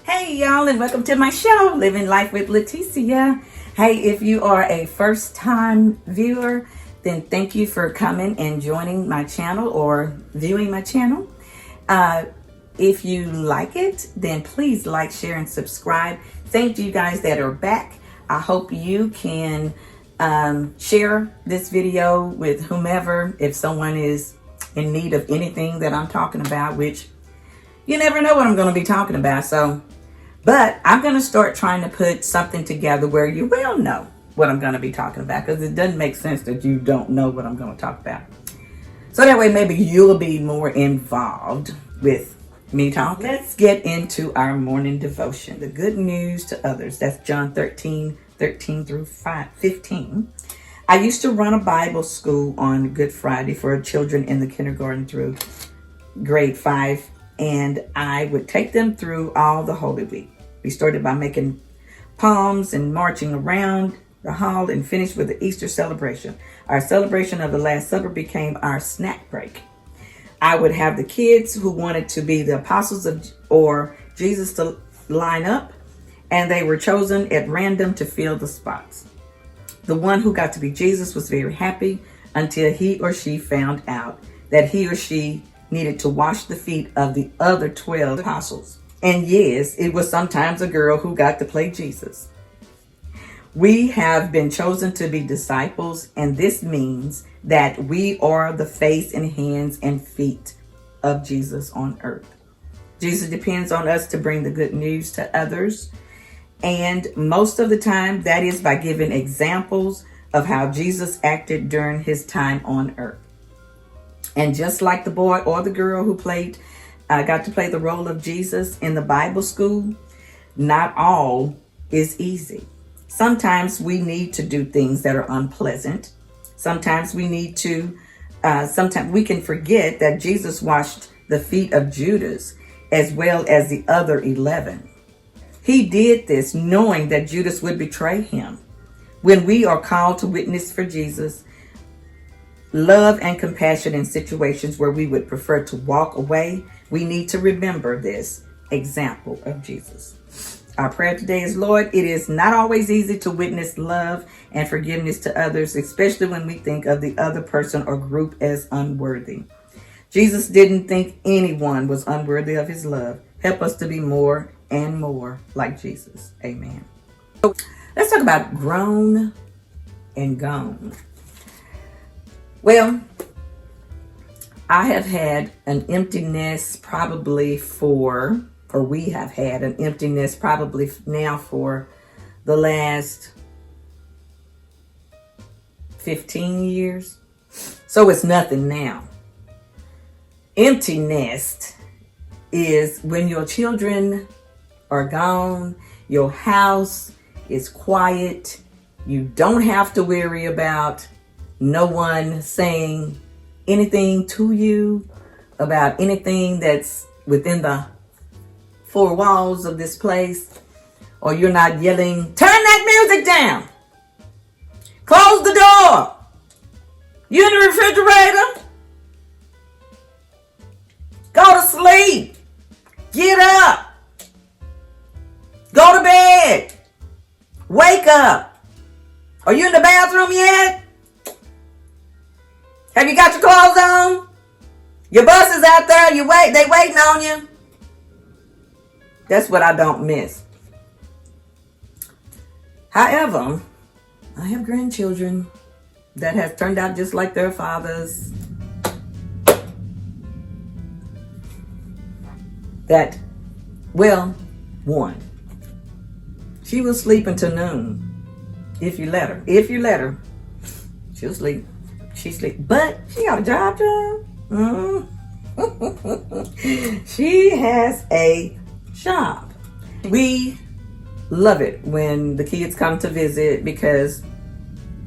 Hey y'all, and welcome to my show, Living Life with Leticia. Hey, if you are a first time viewer, then thank you for coming and joining my channel or viewing my channel. If you like it, then please like, share, and subscribe. Thank you guys that are back. I hope you can share this video with whomever if someone is in need of anything that I'm talking about, which you never know what I'm going to be talking about. But I'm going to start trying to put something together where you will know what I'm going to be talking about, because it doesn't make sense that you don't know what I'm going to talk about. So that way maybe you'll be more involved with me talking. Let's get into our morning devotion. The good news to others. That's John 13 through 15. I used to run a Bible school on Good Friday for children in the kindergarten through grade 5. And I would take them through all the Holy Week. We started by making palms and marching around the hall and finished with the Easter celebration. Our celebration of the Last Supper became our snack break. I would have the kids who wanted to be the apostles or Jesus to line up, and they were chosen at random to fill the spots. The one who got to be Jesus was very happy until he or she found out that he or she needed to wash the feet of the other 12 apostles. And yes, it was sometimes a girl who got to play Jesus. We have been chosen to be disciples, and this means that we are the face and hands and feet of Jesus on earth. Jesus depends on us to bring the good news to others, and most of the time that is by giving examples of how Jesus acted during his time on earth. And just like the boy or the girl who got to play the role of Jesus in the Bible school, not all is easy. Sometimes we need to do things that are unpleasant. Sometimes we need to, sometimes we can forget that Jesus washed the feet of Judas as well as the other 11. He did this knowing that Judas would betray him. When we are called to witness for Jesus, love and compassion in situations where we would prefer to walk away, we need to remember this example of Jesus. Our prayer today is, Lord, it is not always easy to witness love and forgiveness to others, especially when we think of the other person or group as unworthy. Jesus didn't think anyone was unworthy of his love. Help us to be more and more like Jesus. Amen. So let's talk about grown and gone. Well, I have had an empty nest we have had an empty nest probably now for the last 15 years. So it's nothing now. Empty nest is when your children are gone, your house is quiet, you don't have to worry about no one saying anything to you about anything that's within the four walls of this place, or you're not yelling, turn that music down, close the door, you in the refrigerator, go to sleep, get up, go to bed, wake up. Are you in the bathroom yet? Have you got your clothes on? Your bus is out there. They waiting on you. That's what I don't miss. However, I have grandchildren that has turned out just like their fathers. One. She will sleep until noon. If you let her. She'll sleep. She sleep, but she got a job. She has a job. We love it when the kids come to visit because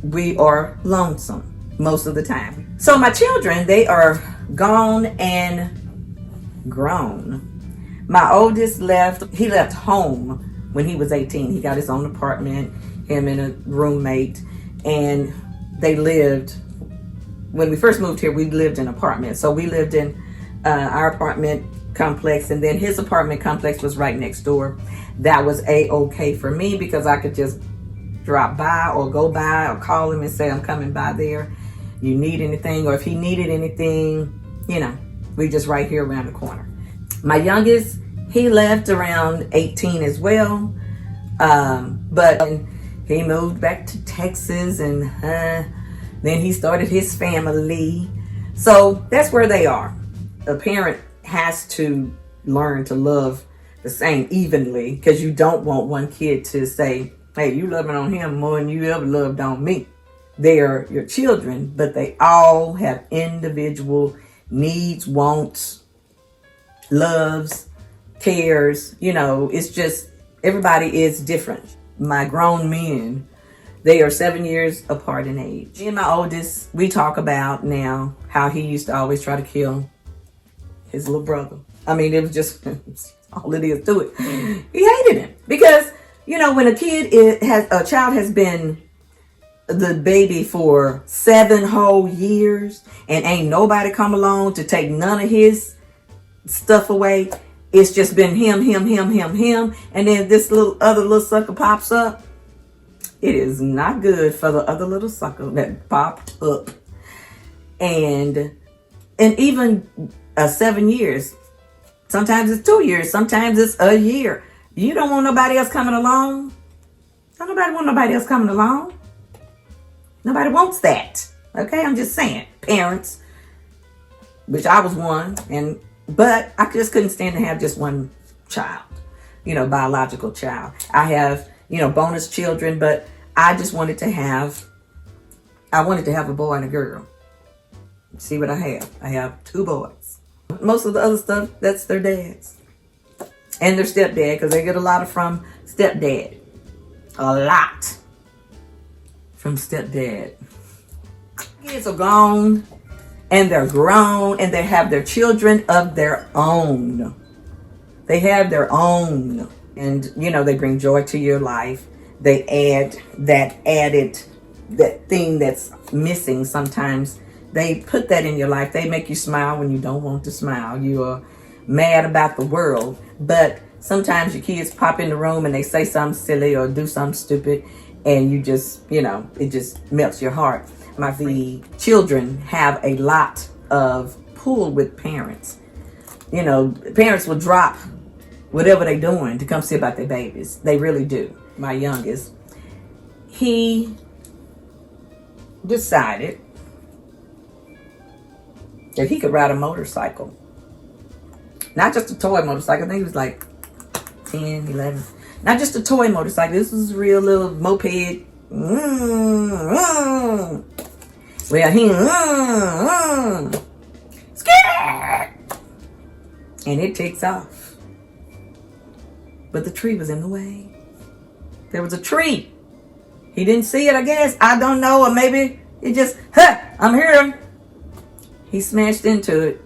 we are lonesome most of the time. So my children, they are gone and grown. My oldest he left home when he was 18. He got his own apartment, him and a roommate, and they lived. When we first moved here, we lived in an apartment. So we lived in our apartment complex, and then his apartment complex was right next door. That was a-okay for me because I could just drop by or go by or call him and say I'm coming by there. You need anything, or if he needed anything, you know, we just right here around the corner. My youngest, he left around 18 as well, but he moved back to Texas, and then he started his family. So that's where they are. A parent has to learn to love the same evenly, because you don't want one kid to say, hey, you loving on him more than you ever loved on me. They are your children, but they all have individual needs, wants, loves, cares. You know, it's just, everybody is different. My grown men, they are 7 years apart in age. Me and my oldest, we talk about now how he used to always try to kill his little brother. I mean, it was just all it is to it. He hated him because, you know, when a child has been the baby for 7 whole years and ain't nobody come along to take none of his stuff away, it's just been him, and then this other little sucker pops up. It is not good for the other little sucker that popped up. And even 7 years, sometimes it's 2 years, sometimes it's a year. You don't want nobody else coming along. Don't nobody want nobody else coming along. Nobody wants that. Okay, I'm just saying. Parents, which I was one, but I just couldn't stand to have just one child, you know, biological child. I have, you know, bonus children, but I just wanted to have a boy and a girl. See what I have? I have 2 boys. Most of the other stuff, that's their dads and their stepdad, because they get a lot from stepdad. A lot from stepdad. Kids are gone, and they're grown, and they have their children of their own. They have their own, and you know, they bring joy to your life. They add that thing that's missing sometimes. They put that in your life. They make you smile when you don't want to smile. You are mad about the world, but sometimes your kids pop in the room and they say something silly or do something stupid, and you just, you know, it just melts your heart. The children have a lot of pull with parents. You know, parents will drop whatever they're doing to come see about their babies. They really do. My youngest, he decided that he could ride a motorcycle. Not just a toy motorcycle. I think he was like 10, 11. Not just a toy motorcycle. This was a real little moped. Well, he scared, and it takes off. But the tree was in the way. There was a tree. He didn't see it, I guess. I don't know, or maybe it just, I'm here. He smashed into it.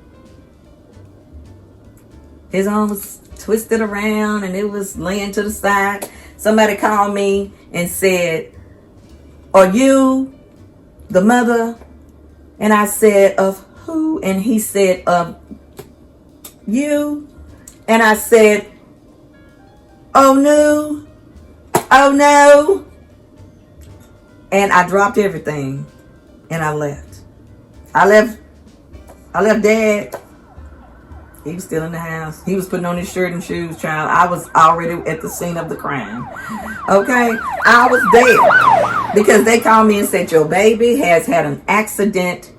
His arm was twisted around and it was laying to the side. Somebody called me and said, are you the mother? And I said, of who? And he said, of you. And I said, oh no, oh no. And I dropped everything and I left. I left Dad. He was still in the house. He was putting on his shirt and shoes, child. I was already at the scene of the crime. Okay? I was there. Because they called me and said, your baby has had an accident.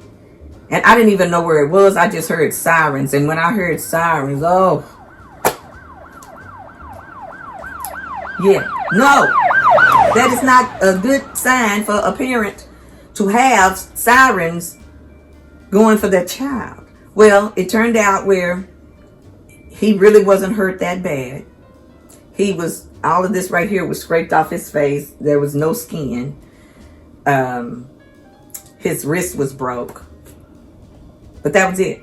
And I didn't even know where it was. I just heard sirens. And when I heard sirens, oh. Yeah. No. That is not a good sign for a parent to have sirens going for their child. Well, it turned out where he really wasn't hurt that bad. He was, all of this right here was scraped off his face. There was no skin. His wrist was broke. But that was it.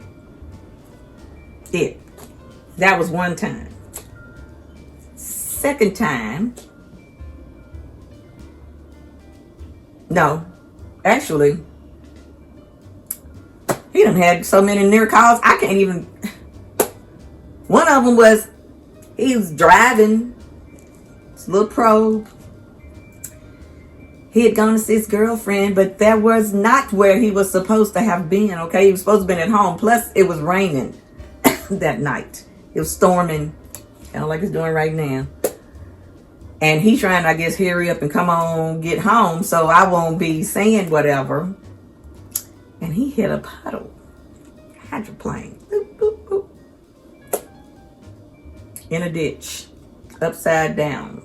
That was one time. Second time. No, actually, he done had so many near calls, I can't even. One of them was he was driving his little probe. He had gone to see his girlfriend, but that was not where he was supposed to have been, okay? He was supposed to have been at home. Plus, it was raining that night. It was storming, kind of like it's doing right now. And he's trying, I guess, hurry up and come on, get home, so I won't be saying whatever. And he hit a puddle. Hydroplane. Boop, boop, boop. In a ditch. Upside down.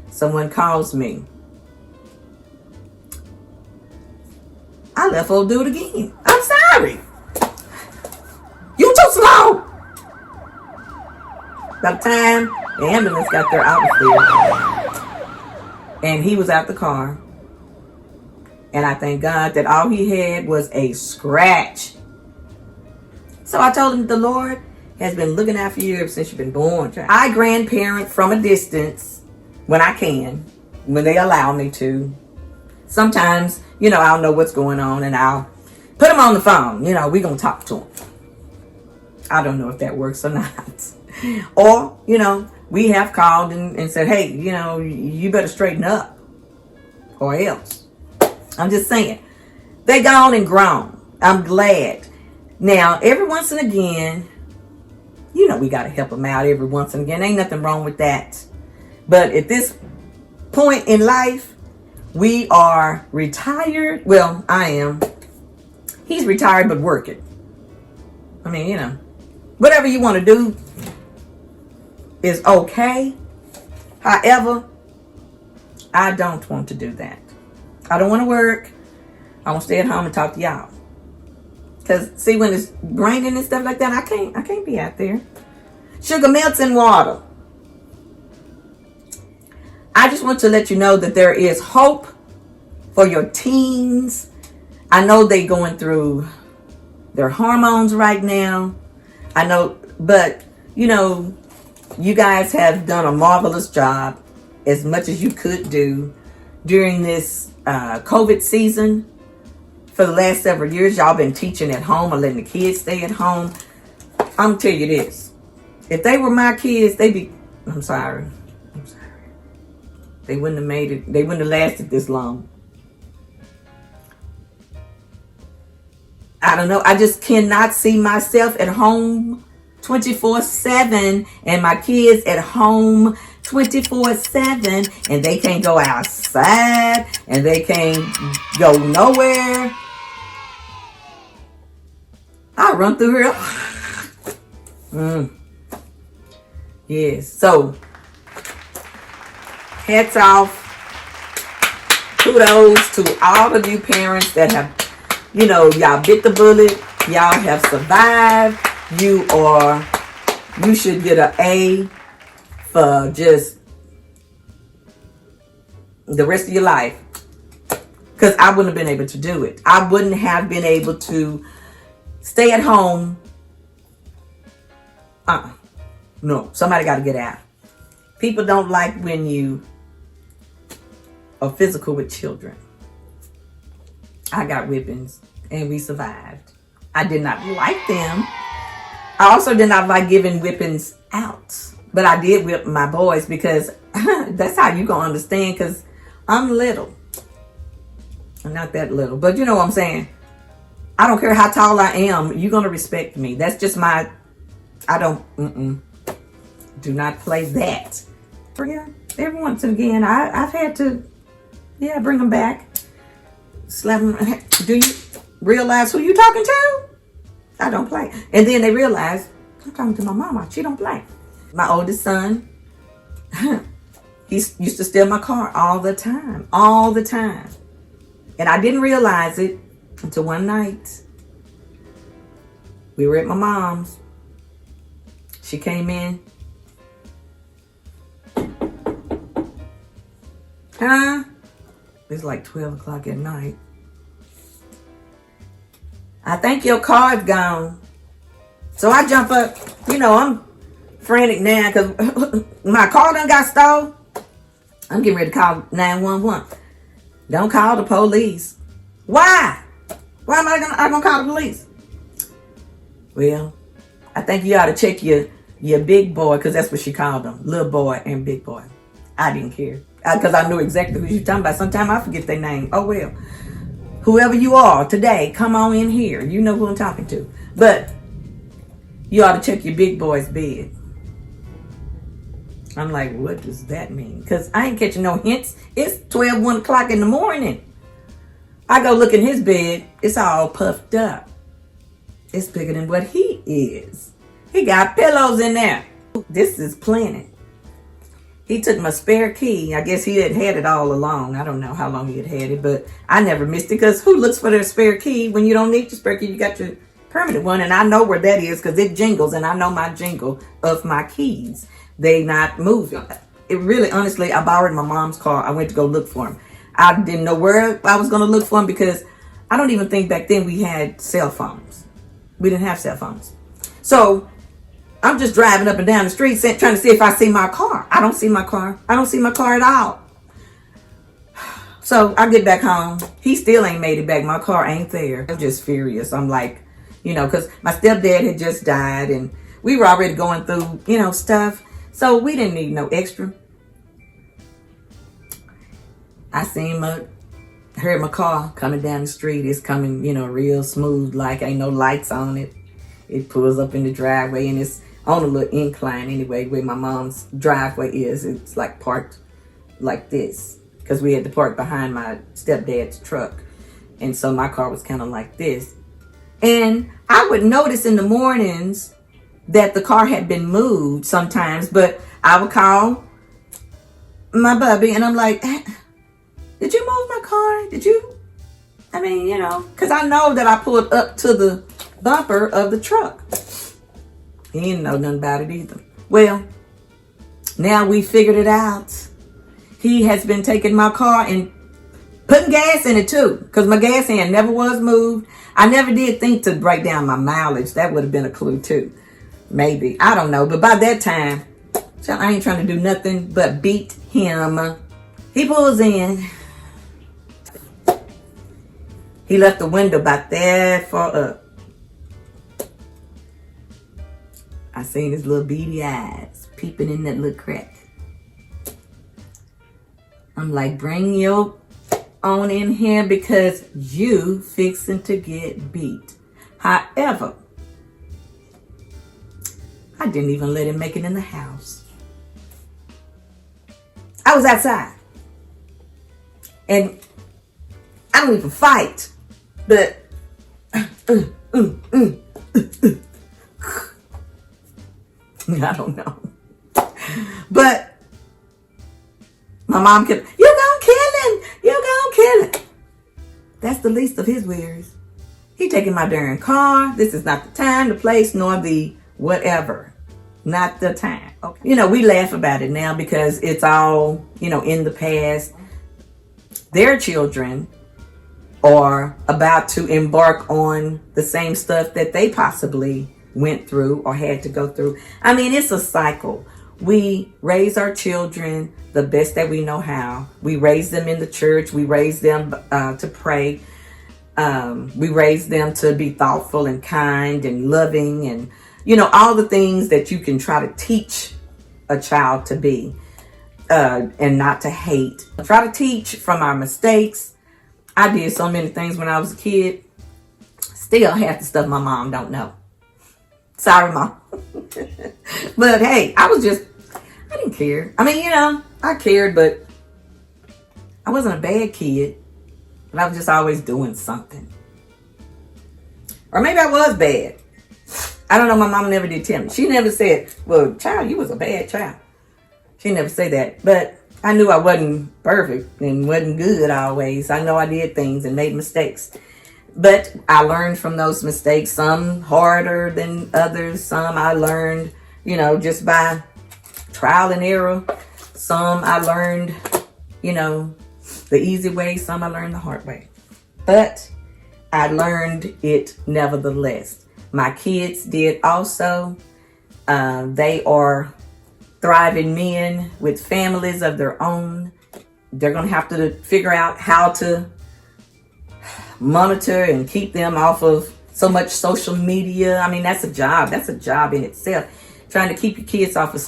Someone calls me. I left old dude again. I'm sorry. You too slow. By the time the ambulance got there, I was there. And he was out the car. And I thank God that all he had was a scratch. So I told him the Lord has been looking after you ever since you've been born. I grandparent from a distance when I can, when they allow me to. Sometimes, I'll know what's going on and I'll put him on the phone. We're going to talk to him. I don't know if that works or not. Or, we have called and said, hey, you better straighten up or else. I'm just saying. They gone and grown. I'm glad. Now, every once and again, we got to help them out every once and again. Ain't nothing wrong with that. But at this point in life, we are retired. Well, I am. He's retired but working. I mean, whatever you want to do is okay. However, I don't want to do that. I don't want to work. I want to stay at home and talk to y'all. Because, see, when it's raining and stuff like that, I can't be out there. Sugar melts in water. I just want to let you know that there is hope for your teens. I know they're going through their hormones right now. I know, but, you guys have done a marvelous job, as much as you could do during this COVID season. For the last several years, y'all been teaching at home or letting the kids stay at home. I'm going to tell you this. If they were my kids, I'm sorry. They wouldn't have made it. They wouldn't have lasted this long. I don't know. I just cannot see myself at home 24/7 and my kids at home 24/7 and they can't go outside and they can't go nowhere. I'll run through here. Yes. So, hats off. Kudos to all of you parents that have, y'all bit the bullet. Y'all have survived. You should get an A for just the rest of your life. Because I wouldn't have been able to do it. I wouldn't have been able to stay at home. No, somebody got to get out. People don't like when you are physical with children. I got whippings and we survived. I did not like them. I also did not like giving whippings out. But I did whip my boys because that's how you gonna understand, because I'm little. I'm not that little, but you know what I'm saying. I don't care how tall I am. You're gonna respect me. That's just my, do not play that. Yeah, every once and again, I've had to, bring them back. Slap them. Do you realize who you talking to? I don't play. And then they realize, I'm talking to my mama. She don't play. My oldest son, he used to steal my car all the time. All the time. And I didn't realize it until one night. We were at my mom's. She came in. It's like 12 o'clock at night. I think your card's gone. So I jump up. I'm frantic now because my car done got stole. I'm getting ready to call 911. Don't call the police. Why? Why am I gonna call the police? Well, I think you ought to check your your big boy, because that's what she called them, little boy and big boy. I didn't care, because I knew exactly who you're talking about. Sometimes I forget their name. Oh well. Whoever you are today, come on in here. You know who I'm talking to. But you ought to check your big boy's bed. I'm like, what does that mean? Because I ain't catching no hints. It's 1 o'clock in the morning. I go look in his bed. It's all puffed up. It's bigger than what he is. He got pillows in there. This is plenty. He took my spare key. I guess he had it all along. I don't know how long he had it, but I never missed it, because who looks for their spare key when you don't need your spare key? You got your permanent one, and I know where that is because it jingles, and I know my jingle of my keys. They not moving. It really, honestly, I borrowed my mom's car. I went to go look for him. I didn't know where I was going to look for him, because I don't even think back then we had cell phones. We didn't have cell phones. So I'm just driving up and down the street trying to see if I see my car. I don't see my car. I don't see my car at all. So I get back home. He still ain't made it back. My car ain't there. I'm just furious. I'm like, because my stepdad had just died, and we were already going through, stuff. So we didn't need no extra. I seen heard my car coming down the street. It's coming, real smooth, like ain't no lights on it. It pulls up in the driveway, and it's on a little incline anyway, where my mom's driveway is. It's like parked like this, because we had to park behind my stepdad's truck. And so my car was kind of like this. And I would notice in the mornings that the car had been moved sometimes, but I would call my bubby and I'm like, did you move my car? Did you? I mean, because I know that I pulled up to the bumper of the truck. He didn't know nothing about it either. Well, now we figured it out. He has been taking my car and putting gas in it too, because my gas hand never was moved. I never did think to break down my mileage. That would have been a clue too. Maybe. I don't know. But by that time, I ain't trying to do nothing but beat him. He pulls in. He left the window about that far up. I seen his little beady eyes peeping in that little crack. I'm like, bring your on in here, because you fixing to get beat. However, I didn't even let him make it in the house. I was outside. And I don't even fight. But I don't know. But my mom kept, you gonna kill him. You gonna kill him. That's the least of his worries. He taking my darn car. This is not the time, the place, nor the whatever. Not the time. Okay. We laugh about it now because it's all, in the past. Their children are about to embark on the same stuff that they possibly went through or had to go through. I mean, it's a cycle. We raise our children the best that we know how. We raise them in the church. We raise them to pray. We raise them to be thoughtful and kind and loving and, all the things that you can try to teach a child to be and not to hate. Try to teach from our mistakes. I did so many things when I was a kid. Still half the stuff my mom don't know. Sorry, Mom. But hey, I didn't care. I mean, I cared, but I wasn't a bad kid. But I was just always doing something. Or maybe I was bad. I don't know. My mom never did tell me. She never said, well, child, you was a bad child. She never said that. But I knew I wasn't perfect and wasn't good always. I know I did things and made mistakes. But I learned from those mistakes, some harder than others. Some I learned, just by trial and error. Some I learned, the easy way. Some I learned the hard way. But I learned it nevertheless. My kids did also. They are thriving men with families of their own. They're going to have to figure out how to monitor and keep them off of so much social media. I mean, that's a job. That's a job in itself. trying to keep your kids off of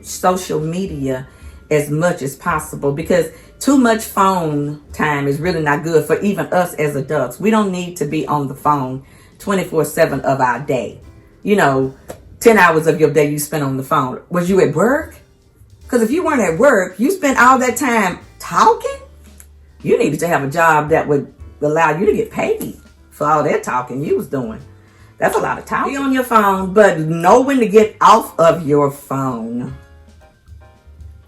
social media as much as possible, because too much phone time is really not good for even us as adults. We don't need to be on the phone 24/7 of our day. 10 hours of your day you spent on the phone. Was you at work? Because if you weren't at work, you spent all that time talking. You needed to have a job that would allow you to get paid for all that talking you was doing. That's a lot of talking. Be on your phone, but know when to get off of your phone.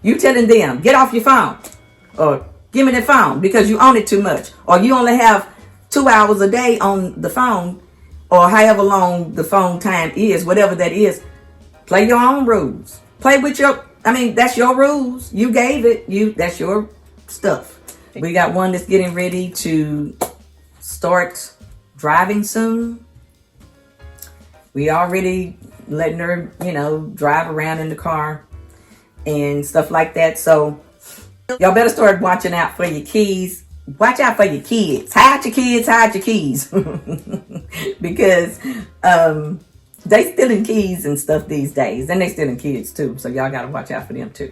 You telling them, get off your phone, or give me the phone because you own it too much, or you only have 2 hours a day on the phone, or however long the phone time is, whatever that is. Play your own rules. Play with that's your rules. You gave it. That's your stuff. We got one that's getting ready to start driving soon. We already letting her, drive around in the car and stuff like that. So y'all better start watching out for your keys. Watch out for your kids. Hide your kids, hide your keys. Because they stealing keys and stuff these days. And they stealing kids too. So y'all got to watch out for them too.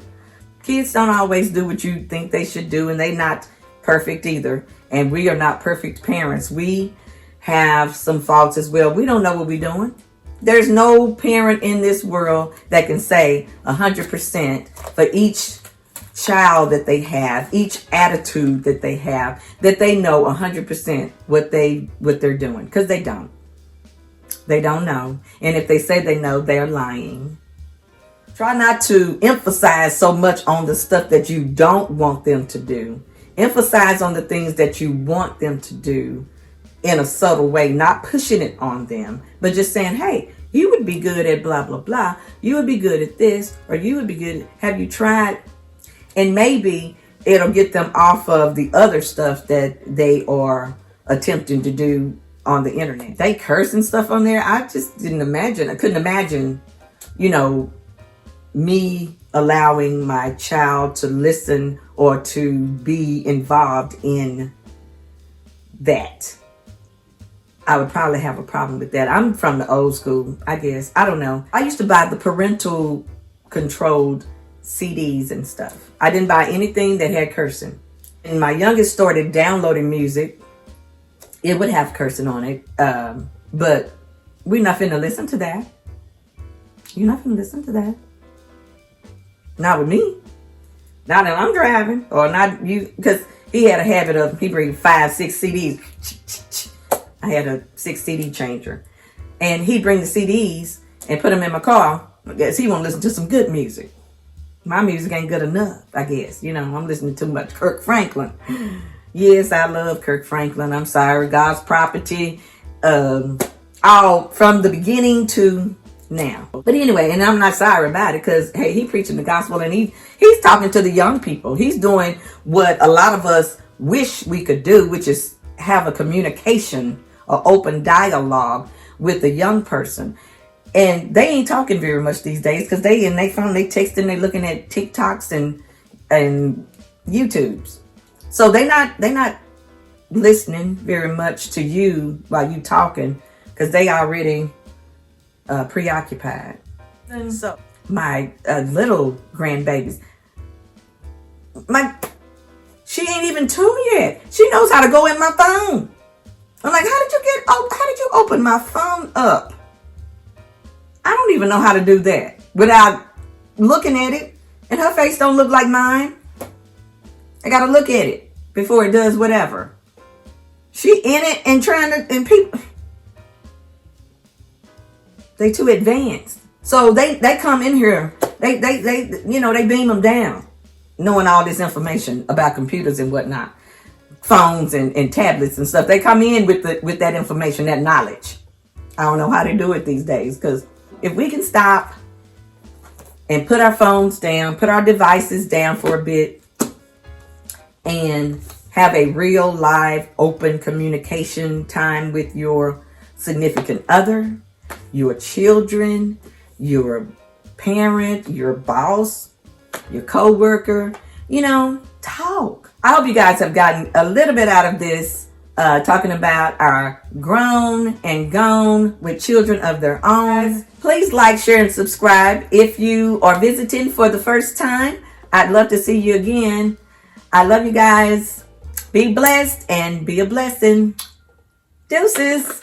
Kids don't always do what you think they should do. And they not perfect either. And we are not perfect parents. We have some faults as well. We don't know what we're doing. There's no parent in this world that can say 100% for each child that they have, each attitude that they have, that they know 100% what they're doing, because they don't. They don't know. And if they say they know, they're lying. Try not to emphasize so much on the stuff that you don't want them to do. Emphasize on the things that you want them to do in a subtle way, not pushing it on them, but just saying, hey, you would be good at blah, blah, blah. You would be good at this, or you would be good. Have you tried? And maybe it'll get them off of the other stuff that they are attempting to do on the internet. They curse and stuff on there. I just didn't imagine. I couldn't imagine, me allowing my child to listen or to be involved in that. I would probably have a problem with that. I'm from the old school, I guess. I don't know. I used to buy the parental controlled CDs and stuff. I didn't buy anything that had cursing. And my youngest started downloading music. It would have cursing on it. But we're not finna listen to that. You're not finna listen to that. Not with me. Not that I'm driving. Or not you. Because he had a habit of, he bring 5, 6 CDs. I had a 6 CD changer. And he'd bring the CDs and put them in my car. I guess he won't listen to some good music. My music ain't good enough, I guess. I'm listening to too much Kirk Franklin. Yes, I love Kirk Franklin. I'm sorry. God's Property. All from the beginning to now. But anyway, and I'm not sorry about it, because, hey, he preaching the gospel, and he's talking to the young people. He's doing what a lot of us wish we could do, which is have a communication, an open dialogue with a young person. And they ain't talking very much these days, because they in their phone, they texting, they looking at TikToks and YouTubes. So they not listening very much to you while you talking, because they already preoccupied. And so my little grandbabies, she ain't even 2 yet. She knows how to go in my phone. I'm like, how did you open my phone up? I don't even know how to do that without looking at it. And her face don't look like mine. I gotta look at it before it does whatever. She in it and trying to, and people, they too advanced. So they come in here, they beam them down, knowing all this information about computers and whatnot, phones and tablets and stuff. They come in with that information, that knowledge. I don't know how they do it these days, because if we can stop and put our phones down, put our devices down for a bit, and have a real live open communication time with your significant other, your children, your parent, your boss, your coworker, talk. I hope you guys have gotten a little bit out of this talking about our grown and gone with children of their own. Please like, share, and subscribe. If you are visiting for the first time, I'd love to see you again. I love you guys. Be blessed and be a blessing. Deuces.